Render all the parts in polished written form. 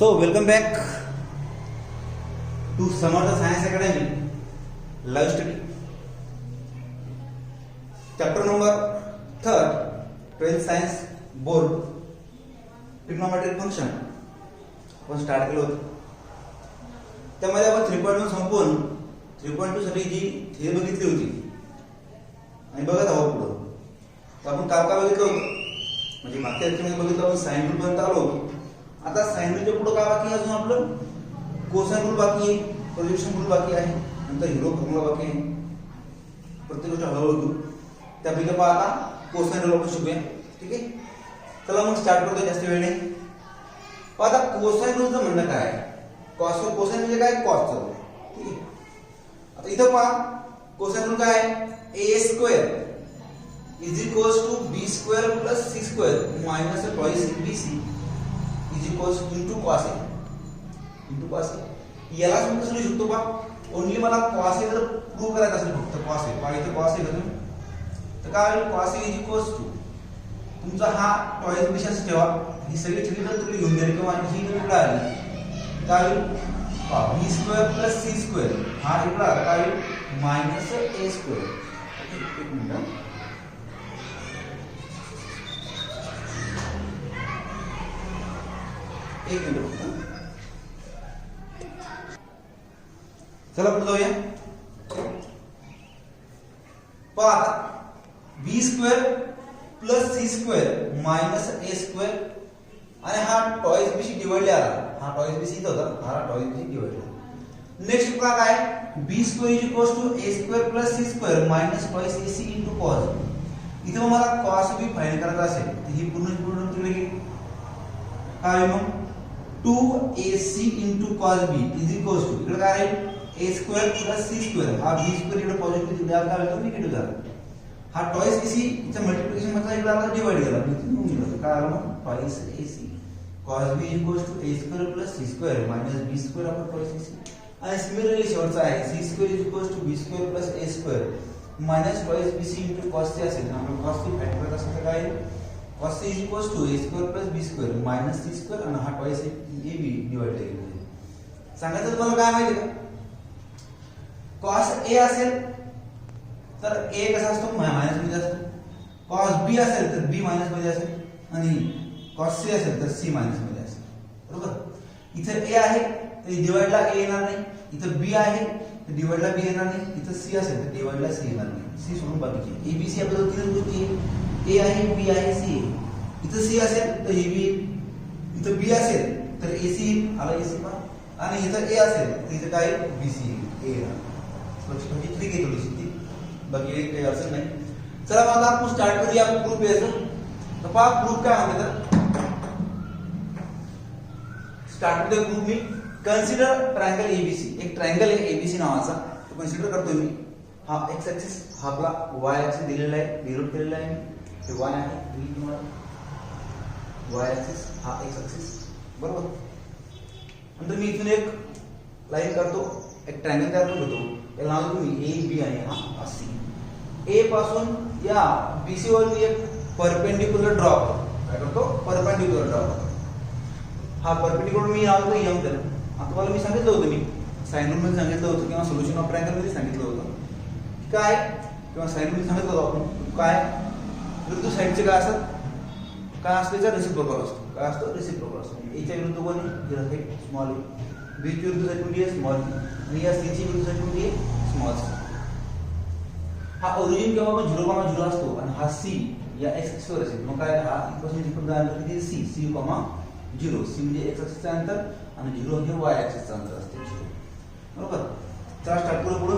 So welcome back to Samartha Science Academy live study. Chapter number 3, 12th Science Board Trigonometric Function आपण start केलं होतं. त्यामध्ये आपण 3.1 संपवून 3.2 साठी जी थिअरी बघितली होती आणि बघत आहोत पुढे. तर आपण काय काय बघितलं होतं म्हणजे मागच्या लेक्चरमध्ये बघितलं आपण साइन रूल पर्यंत आलो होतो. आता साइन रूलच्या पुढे काय बाकी आहे अजून आपलं कोसाइन रूल बाकी आहे, प्रोजेक्शन रूल बाकी आहे, नंतर हिरो फॉर्म्युला बाकी आहे. प्रत्येक गोष्ट हळूहळू त्यापैकी आपण आता कोसाइन रूल आपण शिकूया. ठीक आहे, चला मग स्टार्ट करतो जास्त वेळ नाही. आता कोसाइन रूलचं म्हणणं काय आहे? कोसाइन म्हणजे काय? कॉसचं. ठीक आहे, आता इथं पहा कोसाइन रूल काय आहे? a square is equals to b square plus c square minus twice bc is equals into cos a into cos a. याला आपण कसं लिहू शकतो? पहा ओन्ली मला cos a जर प्रूव्ह करायचं असेल फक्त cos a पहा इथे cos a घेतो तर काय होईल? cos a is equals to तुमचा हा ट्वाइस bc ठेवा. ही सगळी चिन्ह जर तुम्ही घेऊन गेले किंवा ही जर इकडे आली काय होईल? b square plus c square हा इकडे आला काय होईल? Minus a square. एक मिनिट चला पुढे जाऊया. पहा आता B square plus C square minus A square आणि हा टॉइस बीसी डिवाइड आला. हा टॉइस बीसी इथं होता, हा टॉइस बीसी डिवाइड. नेक्स्ट पुढे काय? B square is equals to A square plus C square minus twice A C into cos. इथे मला कॉस बी फाइंड करायचा असेल तर ही पूर्ण तिकडे गेली काय मग 2ac into cos b is equals to इकडे काय आहे? a square plus c square. हा b स्क्वेअर इकडे पॉझिटिव्ह दिला काय होतो? निगेटिव्ह झाला. हा टॉइस ac चा मल्टिप्लिकेशन मध्ये इकडे आला डिवाइड केला म्हणजे काय आला मग? Twice ac cos b equals to a square plus c square minus b square upon twice ac. आणि सिमिलरली शेवटचा आहे c square is equals to b square plus a square minus twice bc into cos c असेल. आपण cos c find करत असेल तर काय आहे? cos c is equals to a square plus b square minus c square आणि हा twice a b divide केलेला आहे. सांगायचं तुम्हाला काय माहिती का? cos a असेल तर a कसा असतो? मायनस मध्ये असतो. cos b असेल तर b मायनस मध्ये असेल आणि cos c असेल तर c मायनस मध्ये असेल. बरोबर? इथे a आहे तर डिवाइडला a येणार नाही, इथे b आहे तर डिवाइडला b येणार नाही, इथे c असेल तर डिवाइडला c येणार नाही. c सोडून बाकीचे a b c आपल्याला तीन गोष्टी आहे. A आहे B आहे C आहे. इथं C असेल तर AB, इथं B असेल तर AC आला AC पहा आणि इथं A असेल तर इथं काय BC A म्हणजे ट्रिक आहे थोडीशी ती, बाकी काही अडचण नाही. चला मग आता आपण स्टार्ट करूया प्रूफ याचं. तर पहा प्रूफ काय म्हणते तर start with the proof. Me consider triangle ABC. एक ट्रायंगल आहे ABC नावाचा, तो कन्सिडर करतोय मी. हा एक्स ऍक्सिस हा आपला y ऍक्सिस दिलेला आहे, डिनोट केलेला आहे मी. हे y आहे दिली तुम्हाला, y ऍक्सिस हा x ऍक्सिस. बरोबर? नंतर मी इथून एक लाईन करतो, एक ट्रायंगल तयार करून घेतो. याला नाव देतो मी a b आणि हा c. a पासून या bc वर मी एक परपेंडिक्युलर ड्रॉ करतो. काय करतो? परपेंडिक्युलर ड्रॉ करतो. हा परपेंडिक्युलर मी नाव देतो m त्याला. आता तुम्हाला मी सांगितलं होतं, मी साइन रूल मध्ये सांगितलं होतं किंवा सोल्युशन ऑफ ट्रायंगल मध्ये सांगितलं होतं काय, किंवा साइन रूल सांगितलं होतं आपण काय विरुद्ध साइडचे काय असतात, काय असते तर रेसिप्रोकल असतो. काय असतो? रेसिप्रोकल असतो. एच्या विरुद्ध कोणी आहे स्मॉल ए, बी ची विरुद्ध साइड कोणती आहे? स्मॉल बी, आणि या सी ची विरुद्ध साइड कोणती आहे? Small C. हा ओरिजिन केव्हा पण 0,0 असतो आणि हा सी या एक्स ऍक्सिस वर असेल. मग काय हा इक्वेशन जिकडे अंतर किती? सी 0, सी म्हणजे एक्स ऍक्सिसचं अंतर आणि 0 हे वाय ऍक्सिसचं अंतर असते 0. बरोबर? चला स्टार्ट करू पुढे.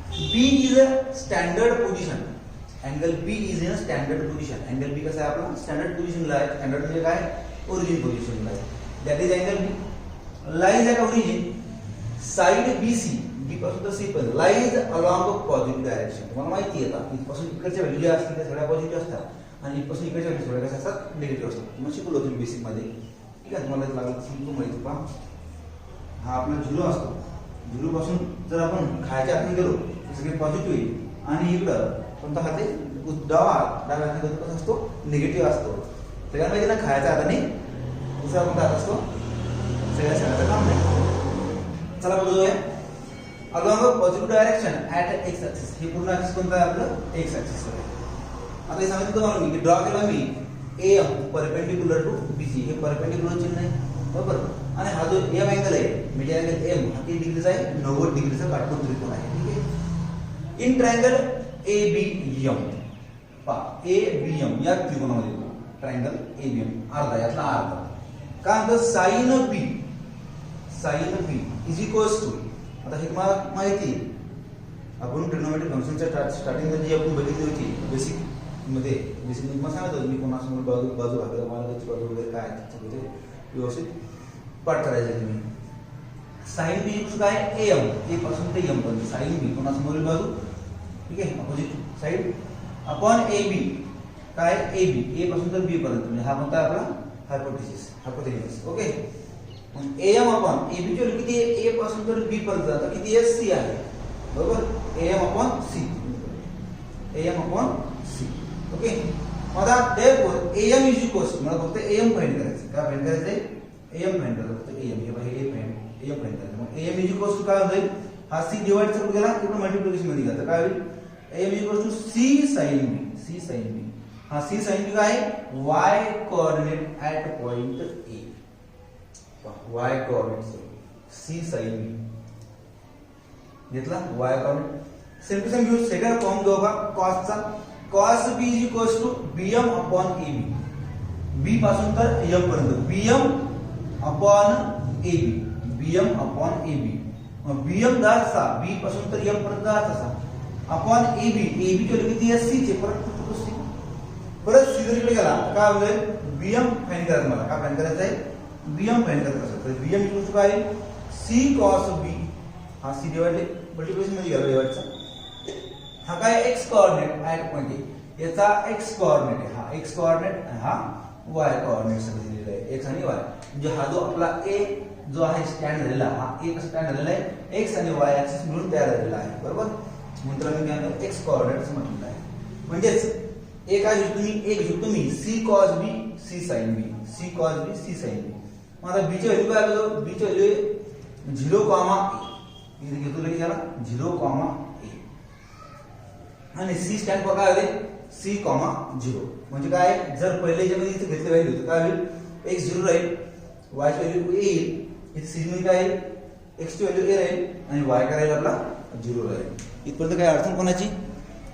B is a standard position. Angle B is in standard position. Angle B कसा आहे आपला? स्टँडर्ड पोझिशनला आहे. स्टँडर्ड म्हणजे काय? ओरिजिन पोझिशनला आहे. That is angle B lies at origin side BC. B पासून तर C पर्यंत लाइज अलोंग पॉझिटिव्ह डायरेक्शन. तुम्हाला माहिती आहे का इथपासून इकडच्या व्हॅल्यू ज्या असतील त्या सगळ्या पॉझिटिव्ह असतात आणि इथपासून इकडच्या व्हॅल्यू सगळ्या कशा असतात? निगेटिव्ह असतात. मग शिकलो तुम्ही बेसिक मध्ये. ठीक आहे, तुम्हाला लागलं समजून माहिती. पहा हा आपला 0 असतो. 0 पासून जर आपण खायच्या हाती गेलो तर सगळे पॉझिटिव्ह येईल आणि इकडं कोणता हात आहे? डाव्या हाताने कसा असतो? निगेटिव्ह असतो. सगळ्यांना माहिती ना खायच्या हाताने दुसरा कोणता हात असतो? सगळ्या सांगायचं काम नाही. चला बघूया. along a positive direction at x axis. हे पूर्ण ऍक्सिस कोणता आहे आपलं? x ऍक्सिस आहे. आता हे सांगितलं तुम्हाला मी की ड्रॉ केला मी AM परपेंडिक्युलर टू BC. हे परपेंडिक्युलर चिन्ह आहे बरोबर. आणि हा जो M अँगल आहे मिड अँगल M हा किती डिग्रीचा आहे? 90 डिग्रीचा काटकोन त्रिकोण आहे. ठीक आहे. इन ट्रायंगल ABM पहा ABM या त्रिकोणामध्ये ट्रायंगल ABM अर्धा यातला अर्धा का म्हणतो sin B is equals to. आता हे तुम्हाला माहिती आहे आपण ट्रिग्नोमेट्रिक फंक्शनच्या स्टार्टिंगला जी आपण बघितली होती बेसिक मध्ये मग सांगतो मी कोणासमोर बाजू घातला मार्गाची बाजू वगैरे काय त्याच्यामध्ये व्यवस्थित पाठ करायचं तुम्ही. साइन बी काय AM A पासून ते M पर्यंत साइन बी कोणासमोरील बाजू ठीक आहे अपोजिट साइड अपॉन AB काय AB A पासून तर B पर्यंत म्हणजे हा कोणता आपला hypothesis okay. AM upon AB ची व्हॅल्यू किती आहे? A पासून तर B पर्यंत आता किती आहे? C आहे बरोबर. AM upon C okay. आता therefore AM इज इक्वल्स मला फक्त AM फाइंड करायचं. काय फाइंड करायचंय? AM फाइंड करायचं. फक्त AM हे बाहेर AM फाइंड करायचं. मग AM इज इक्वल्स टू काय होईल? हा C डिवाइड करून गेला इकडे मल्टिप्लिकेशन मध्ये गेला तर काय होईल? AM is equals to C sin B. हा C sin B काय आहे? y coordinate at point A. y coordinate C sin B घेतला y coordinate same to same use second form जो होगा cos चा cos B is equals to BM upon AB. B पासून तर M पर्यंत BM upon AB मग BM दा असा B पासून तर M पर्यंत असा अपॉन AB ची व्हॅल्यू किती आहे? C चे परत C जर इकडे गेला तर काय होईल? BM फाइंड करायचं मला. काय फाइंड करायचं आहे? BM फाइंड करायचं असेल तर BM इक्वल टू काय? C cos B हा C डिवाइडेड मल्टिप्लिकेशन मध्ये गेला डिवाइडचा. हा काय x coordinate at point A याचा x कोऑर्डिनेट आहे. हा x कोऑर्डिनेट आणि हा y कोऑर्डिनेट सगळं दिलेलं आहे x आणि y. म्हणजे हा जो आपला A जो आहे स्टँड झालेला हा A कसा स्टँड झालेला आहे? x आणि y ऍक्सिस मिळून तयार झालेला आहे बरोबर. म्हणून मी काय x कोऑर्डिनेट म्हटलेलं आहे. म्हणजेच एक तुम्ही C cos B C sin B मग आता B ची व्हॅल्यू काय आलो? B ची व्हॅल्यू 0, A इथे घेतो लगेच याला 0, A आणि C स्टँड फॉर काय होते? C, 0 म्हणजे काय? जर पहिले याच्यामध्ये इथे घेतले व्हॅल्यू तर काय होईल? x 0 राहील y ची व्हॅल्यू A येईल इथे C मध्ये काय येईल? x ची व्हॅल्यू A राहील आणि y काय राहील आपला 0 राहील. इथपर्यंत काय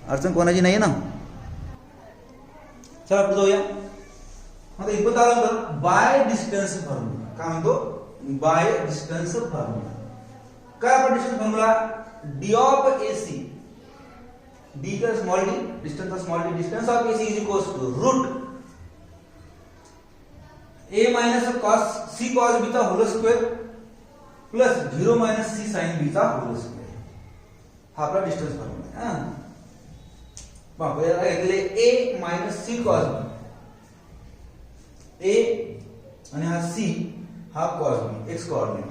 अडचण कोणाची नाही ना. चला पुढे जाऊया. आता इथपर्यंत आल्यानंतर बाय डिस्टन्स फॉर्म्युला काय म्हणतो? बाय डिस्टन्स फॉर्म्युला काय? आपण distance formula d of AC d का स्मॉल d डिस्टन्स का small d distance of AC is equals to root a minus cos C cos B चा whole square plus 0 minus C sin B चा whole square. हा आपला distance formula आहे. बाबा याला घेतले a minus C cos B A आणि हा C हा cos B x कोऑर्डिनेट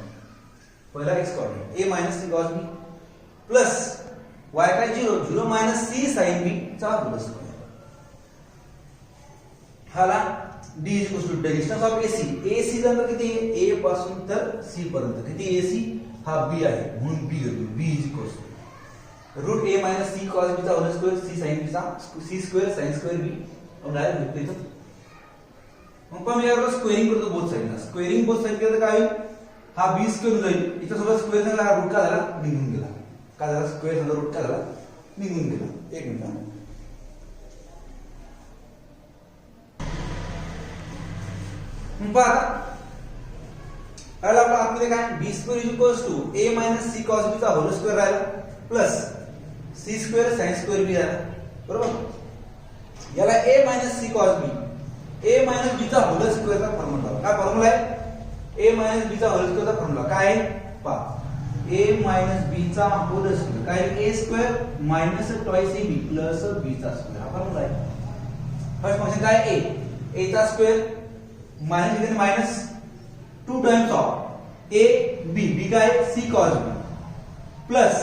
पहिला x coordinate a minus C cos B plus y काय 0 माइनस C sin B चा होल स्क्वेअर. हाला d is equal to distance of AC नंतर किती आहे? a पासून तर C पर्यंत किती? AC हा B आहे म्हणून B घेतो. B is equal to root a minus C cos B चा whole square C sin B चा C square sin square B आपण डायरेक्ट घेतो इथं. मग पण यावर स्क्वेअरिंग करतो बोथ साइडला. स्क्वेअरिंग बोथ साइड केलं तर काय होईल? हा B स्क्वेअर जाईल इथं सोबत स्क्वेअर झाला हा रूट का झाला? निघून गेला. का झाला? स्क्वेअर झाला रूट का झाला? निघून गेला. एक मिनिट मग पहा आता आपला आतमध्ये काय? B square is equals to a minus C cos B चा होल स्क्वेअर राहिला plus C square sin square B राहिला बरोबर. याला a minus C cos B a minus b चा होल स्क्वेअरचा फॉर्म्युला काय फॉर्म्युला आहे? a माइनस b चा होल स्क्वेअरचा फॉर्म्युला काय आहे? पहा a माइनस b चा होल स्क्वेअर काय? a square minus twice ab plus b चा स्क्वेअर हा फॉर्म्युला आहे. फर्स्ट फंक्शन काय? a चा स्क्वेअर माइनस इथे minus 2 times of a b काय? C cos b plus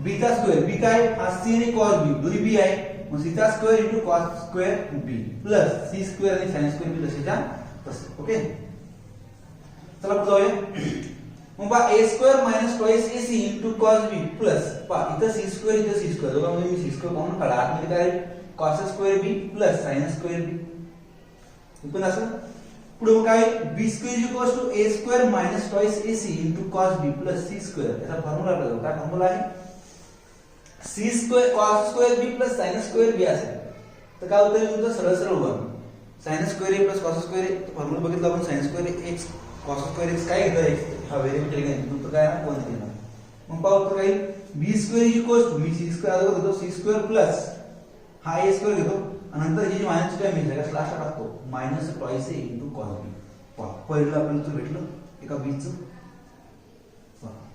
b चा स्क्वेअर b काय? हा C आणि cos b दोन्ही b आहे मग c चा square into cos square b plus c square आणि sin स्क्वेअर b तसेच्या तसे ओके. चला पुढे जाऊया. मग पहा a square minus twice ac into cos b plus पहा इथं c स्क्वेअर इथं c स्क्वेअर दोघांमध्ये मी c स्क्वेअर कॉमन काढा. आतमध्ये काय cos square b plus sin square b पण असं पुढे मग काय b square equals to a square minus twice ac into cos b plus c square. याचा फॉर्म्युला आपल्याला काय फॉर्म्युला आहे c square cos square b plus sin square b असेल तर काय होतं तुमचं सरळ सरळ होईल sin square a plus cos square a formula बघितला आपण sin square x cos square x काय घेतो x हा व्हेरिएबल घेतो तो काय ना 1 घेणार. मग पाहू तर काय b स्क्वेअर इक्वल्स टू मी c स्क्वेअर आधी होतो c स्क्वेअर प्लस हा a स्क्वेअर घेतो आणि नंतर ही जी मायनस टर्म आहे त्याला स्लॅश टाकतो minus twice a into cos b. पहिलं आपल्याला भेटलं एका b चं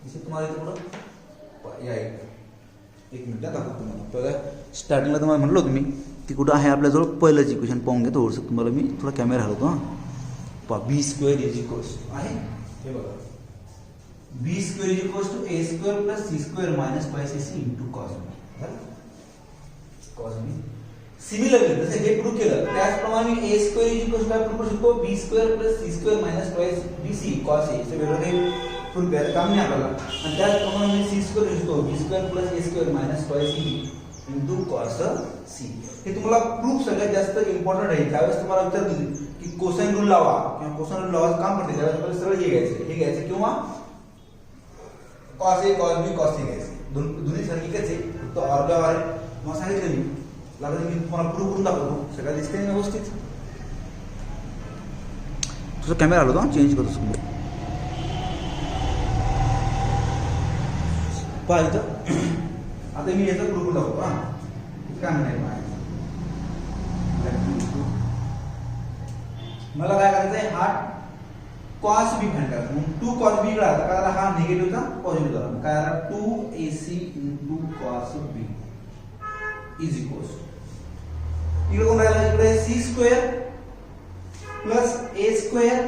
इथे तुम्हाला इथे पुढं या एक मिनिट दाखवतो तुम्हाला. पहिला स्टार्टिंगला तुम्हाला म्हटलं होतं मी की कुठं आहे आपल्याजवळ पहिलंच इक्वेशन पाहून घ्या थोडंसं तुम्हाला मी थोडा कॅमेरा हलवतो. हां पहा b स्क्वेअर इज इक्वल्स आहे हे बघा b square is equals to a square plus c square minus twice ac into cos b. cos b similarly जसे हे प्रूव्ह केलं त्याचप्रमाणे a square is equals to prove करू शकतो b square plus c square minus twice bc cos a. हे वेगळं काही prove करायचं काम नाही आपल्याला. आणि त्याचप्रमाणे c square is equal b square plus a square minus twice b into cos c. हे तुम्हाला प्रूफ सगळ्यात जास्त इम्पॉर्टंट आहे. त्यावेळेस तुम्हाला विचारतील की कोसाइन रूल लावा किंवा कोसाइन रूल लावायचं काम करते त्यावेळेस आपल्याला सरळ हे घ्यायचं किंवा cos a cos b cos c घ्यायचं. दोन्ही सारखीच आहे फक्त ऑर्डर आहे. मग सांगितलं मी लागलं मी तुम्हाला प्रूफ करून दाखवतो सगळं दिसतंय व्यवस्थित. तुझा कॅमेरा आलो होता चेंज करतो समोर पहा इथं आता मी याचा प्रूफ करून दाखवतो. हा काय म्हणायचं मला काय करायचं आहे हा cos b फाइंड करायचा. मग 2 cos b कडे काय आला हा निगेटिव्हचा पॉझिटिव्ह झाला काय आला 2ac into cos b is equals इकडे कोण राहिला इकडे c square plus a square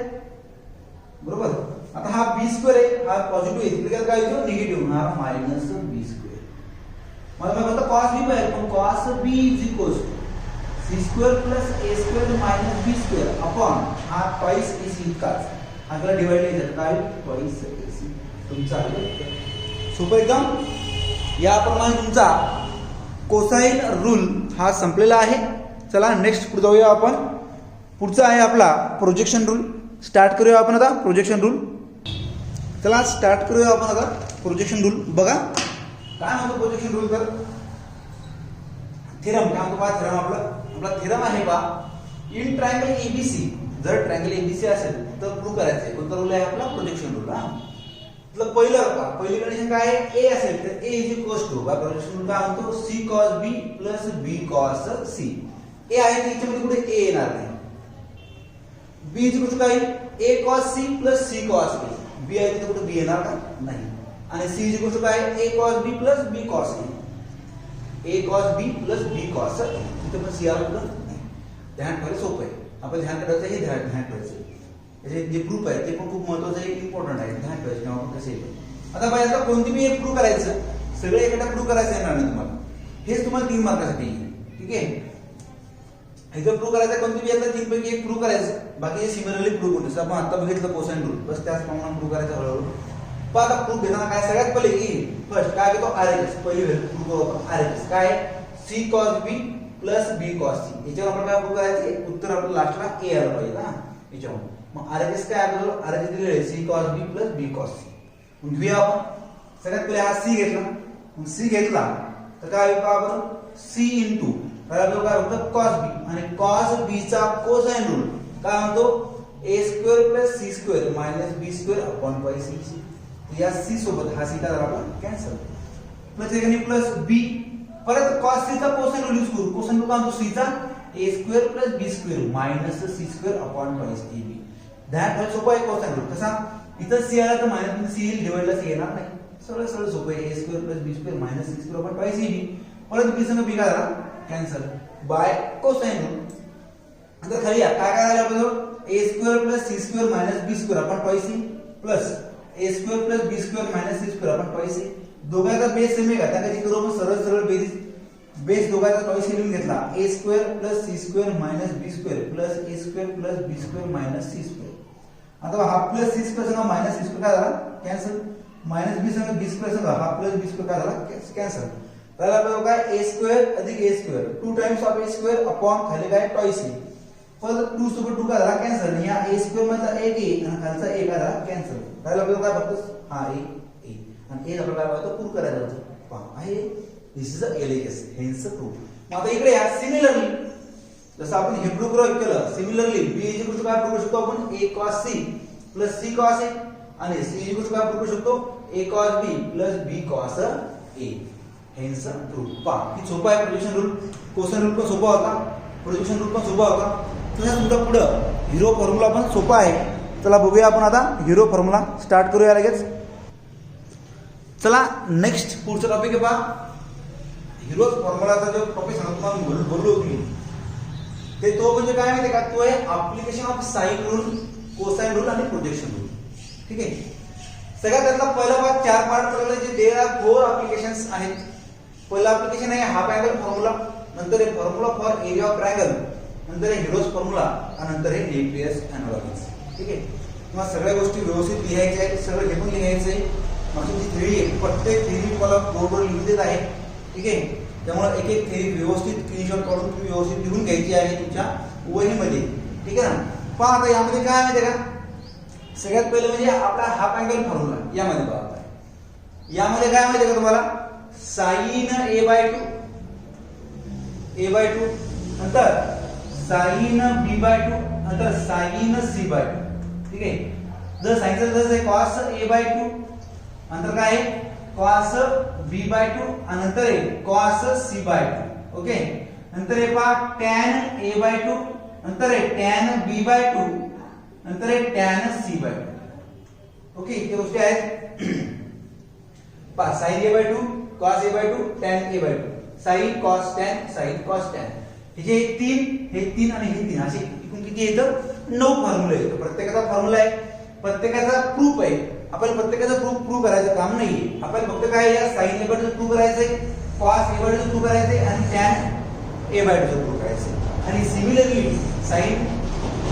बरोबर. आता हा b स्क्वेअर आहे हा पॉझिटिव्ह आहे इकडे काय येतो निगेटिव्ह होणार मायनस b स्क्वेअर. मला काय होतं cos b बाहेर पण cos b is equals c square plus a square minus b square upon हा ट्वाइस ac इतकाच आपल्याला डिवाइड करायचं काय ट्वाइस ac तुमचा सोपं एकदम. याप्रमाणे तुमचा कोसाइन रूल हा संपलेला आहे. चला नेक्स्ट पुढे जाऊया आपण. पुढचा आहे आपला प्रोजेक्शन रूल. स्टार्ट करूया आपण आता प्रोजेक्शन रूल. चला स्टार्ट करूया आपण आता प्रोजेक्शन रूल. बघा काय म्हणतो प्रोजेक्शन रूल तर थेरम काय म्हणतो पहा थेरम आपला थेरम आहे पहा इन ट्रायंगल एबीसी जर ट्रायंगल एबीसी असेल तर प्रूव्ह करायचं आहे. कोणता रूल आहे आपला प्रोजेक्शन रूल. हा मतलब पहिली कंडिशन काय आहे a असेल तर a is equals to by projection rule काय म्हणतो c cos b plus b cos c. a आहे तर याच्यामध्ये कुठे a येणार नाही. b इज इक्वल्स काय a cos c plus c cos b. b आहे तर कुठे b येणार का नाही. आणि c इज इक्वल्स काय a cos b plus b cos a. a cos b plus b cos a इथे पण c आला कुठं नाही. ध्यान ठेवायला सोपं आहे. आपण ध्यान ठेवायचं हे ध्यान ठेवायचं. याचे जे प्रूफ आहे ते पण खूप महत्त्वाचं आहे इम्पॉर्टंट आहे. ध्यान ठेवायचं किंवा आपण कसे आता बाय आता कोणती मी एक प्रूफ करायचं सगळे एकदा प्रूफ करायचं येणार नाही तुम्हाला. हेच तुम्हाला 3 मार्कासाठी ठीक आहे. इथं प्रूफ करायचं कोणती बी यातला 3 पैकी एक प्रूफ करायचं बाकी सिमिलरली प्रूफ होतं. जसं आपण आता बघितलं कोसाइन रूल बस त्याच प्रमाणे प्रूफ करायचं हळूहळू. पण आता प्रूफ घेताना काय सगळ्यात पहिले फर्स्ट काय घेतो RHS पहिली व्हॅल्यू प्रूफ करू आपण RHS काय c cos b plus b cos c. याच्यावर आपण काय प्रूफ करायचं उत्तर आपलं लास्टला a आलं पाहिजे ना याच्यावर. मग RHS काय आपल्याला RHS दिलेलं आहे c cos b plus b cos c. मग घेऊया आपण सगळ्यात पहिले हा c घेतला. मग c घेतला तर काय होतं आपण c इंटू काय होतं cos b आणि cos b चा कोसाइन रूल काय म्हणतो a square plus c square minus b square upon y c. या c सोबत हा c का झाला आपला कॅन्सल प्लस याने प्लस b परत cos c चा कोसाइन रूल यूज करू. कोसाइन रूल काय म्हणतो c चा a square plus b square minus c square upon y ab. ध्यान ठेवा सोपं आहे कोसाइन रूल. कसा इथं c आला तर मायनस c येईल डिवाइडला c येणार नाही. सरळ सरळ सोपं आहे a square plus b square minus c square upon y ab. परत b संग b काय झाला कॅन्सल बाय कोसाइन रूल. नंतर खाली काय काय झालं आपल्याजवळ a square plus c square minus b square upon y c plus a square plus b square minus c square upon y c. दोघांचा बेस सेम आहे का त्याची करू मग सरळ सरळ बेस दोघांचा टॉईस लिहून घेतला a square plus c square minus b square plus a square plus b square minus c square. आता हाफ प्लस सी स्क्वेअर संग मायनस सी स्क्वेअर काय झाला कॅन्सल, मायनस बी संग बी स्क्वेअर संग half plus B square काय झाला cancel. त्याला आपल्याला काय ए स्क्वेअर अधिक A square 2 times of A square upon खाली काय ट्वाइस ए, परत 2 सोबत 2 काय झाला कॅन्सल, या ए स्क्वेअर मधला एक ए आणि खालचा ए काय झाला कॅन्सल. त्याला आपल्याला काय फक्त हा ए ए आणि ए आपल्याला काय होतं प्रूव्ह करायचं होतं. पहा आहे this is a LH hence proof. मग आता इकडे या सिमिलरली जसं आपण हे प्रूव्ह केलं similarly b is equal to काय प्रूव्ह करू शकतो आपण a cos c plus c cos a आणि c इज इक्वल टू काय प्रूव्ह करू शकतो a cos b plus b cos a hence proof. पहा ही सोपा आहे प्रोजेक्शन रूल, कोसाइन रूल पण सोपा होता, प्रोजेक्शन रूल पण सोपा होता. तसंच तुमचा पुढे हिरो फॉर्म्युला पण सोपा आहे. चला बघूया आपण आता हिरो फॉर्म्युला स्टार्ट करूया लगेच. चला नेक्स्ट पुढचा टॉपिक आहे पहा हिरो फॉर्म्युलाचा जो टॉपिक सांगतो तुम्हाला बोललो होतो ते तो म्हणजे काय माहिती का, तो आहे application of sine rule, cosine rule आणि प्रोजेक्शन रूल. ठीक आहे. सगळ्यात त्यातला पहिला पार्ट 4 पार्ट पडले जे देयर आर 4 ऍप्लिकेशन्स आहेत. पहिला ऍप्लिकेशन आहे हाफ अँगल फॉर्म्युला, नंतर आहे formula for area of triangle, नंतर आहे हिरोज फॉर्म्युला आणि नंतर आहे नेपियर्स एनालॉजीज. ठीक आहे. तुम्हाला सगळ्या गोष्टी व्यवस्थित लिहायच्या आहेत, सगळं घेऊन लिहायचं आहे. माझी जी थेरी आहे प्रत्येक थेरी मला बोर्डवर लिहून देत आहे. ठीक आहे. त्यामुळे एक एक थेरी व्यवस्थित स्क्रीनशॉट काढून तुम्ही व्यवस्थित लिहून घ्यायची आहे तुमच्या वहीमध्ये. ठीक आहे ना. पहा आता यामध्ये काय माहिती का, सगळ्यात पहिले म्हणजे आपला हाफ अँगल फॉर्म्युला. यामध्ये बघा यामध्ये काय माहिती का तुम्हाला साइन a/2 नंतर साइन b/2 नंतर साइन c/2. ठीक आहे. जर साइनचं जसं आहे cos a/2 नंतर काय आहे cos b/2 आणि नंतर आहे cos c/2. ओके. नंतर आहे पहा tan a/2 नंतर आहे tan b/2 नंतर आहे tan c/2. ओके. हे गोष्टी आहेत पहा sin a/2 cos a/2 tan a/2 sin cos tan हे जे 3 आणि हे 3 असे एकूण किती येतं 9 फॉर्म्युला येतो. प्रत्येकाचा फॉर्म्युला आहे, प्रत्येकाचा प्रूफ आहे. आपण प्रत्येकाचं प्रूफ करायचं काम नाहीये. आपण फक्त काय या sin a/2 प्रूफ करायचंय, cos a/2 प्रूफ करायचंय आणि tan a/2 प्रूफ करायचंय. आणि similarly sin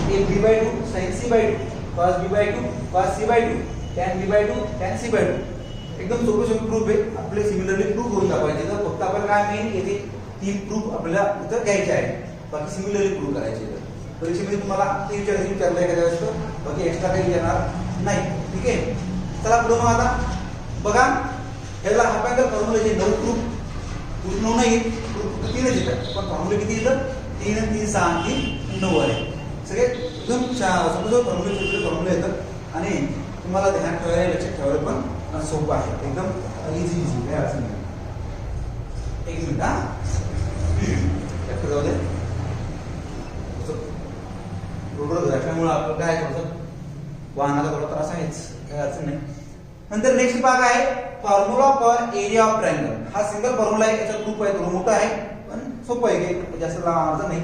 b/2 sin c/2 cos b/2 cos c/2 tan b/2 tan c/2 एकदम सोपे प्रूफ आहे. आपले सिमिलरली प्रूफ होऊन दाखवायचे. तर फक्त आपण काय मेन येथे 3 प्रूफ आपल्याला इथं घ्यायचे आहे, बाकी सिमिलरली प्रूफ करायचे. परीक्षेमध्ये तुम्हाला ते विचारलंय एखाद्या वेळेस, बाकी एक्स्ट्रा काही येणार नाही. ठीक आहे. चला पुढे मग आता बघा ह्याला हाफ अँगल फॉर्म्युलाचे 9 प्रूफ 9 नाही प्रूफ 3च येतात, पण फॉर्म्युला किती येतं 3 3 6 3 9 आहे. सगळे एकदम समजा फॉर्म्युला येतात आणि तुम्हाला ध्यान ठेवायला लक्षात ठेवायला पण सोपं आहे. एकदम इझी काय अडचण नाही. एक मिनिट हा जाऊ दे रोडवर असल्यामुळे आपलं काय थोडंसं वाहनाचा थोडा त्रास आहेच, काही अडचण नाही. नंतर नेक्स्ट भाग आहे formula for area of triangle. हा सिंगल फॉर्म्युला आहे, याचा प्रूफ आहे, थोडा मोठा आहे पण सोपं आहे, काही जास्त अडचण नाही.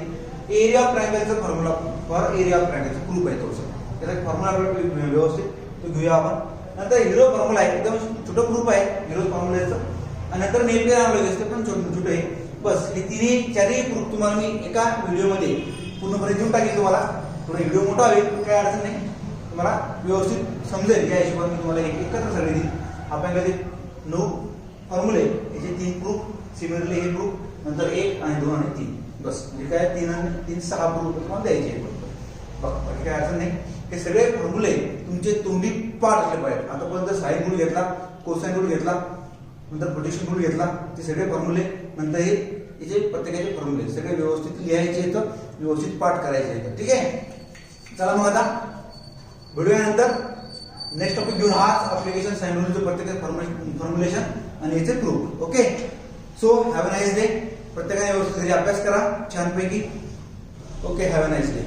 एरिया ऑफ ट्रायंगलचा फॉर्म्युला फॉर एरिया ऑफ ट्रायंगलचा प्रूफ आहे थोडंसं, त्याचा फॉर्म्युला व्यवस्थित तो घेऊया आपण. नंतर हिरो फॉर्म्युला आहे, एकदम छोटं प्रूफ आहे हिरो फॉर्म्युलाचं. आणि नंतर नेपियर एनालॉजी पण छोटे आहे. बस हे तिन्ही चारही प्रूफ तुम्हाला मी एका व्हिडिओमध्ये पूर्णपणे देऊन टाकेल. तुम्हाला थोडा व्हिडिओ मोठा होईल, काही अडचण नाही, तुम्हाला व्यवस्थित समजेल. या हिशोबाने मी तुम्हाला एकत्र सगळे देईल. आपण 9 फॉर्म्युले याचे 3 प्रूफ, सिमिलरली हे प्रूफ, नंतर 1 आणि 2 आणि 3. बस म्हणजे काय 3 आणि 3 6 प्रूफ तुम्हाला द्यायचे. बाकी काही अडचण नाही. हे सगळे फॉर्म्युले तुमचे तोंडी पाठ असले पाहिजे. आतापर्यंत साइन रूल घेतला, कोसाइन रूल घेतला, नंतर प्रोजेक्शन रूल घेतला, ते सगळे फॉर्म्युले, नंतर हे याचे प्रत्येकाचे फॉर्म्युले सगळे व्यवस्थित लिहायचे आहेत, व्यवस्थित पाठ करायचे आहेत. ठीक आहे. चला मग आता भेटूयानंतर नेक्स्ट टॉपिक घेऊन. हाच ऍप्लिकेशन साइन रूलचे प्रत्येक फॉर्म्युलेशन आणि याचे proof. Okay. So have a nice day. प्रत्येकाने व्यवस्थित घरी अभ्यास करा छानपैकी. Okay. Have a nice day.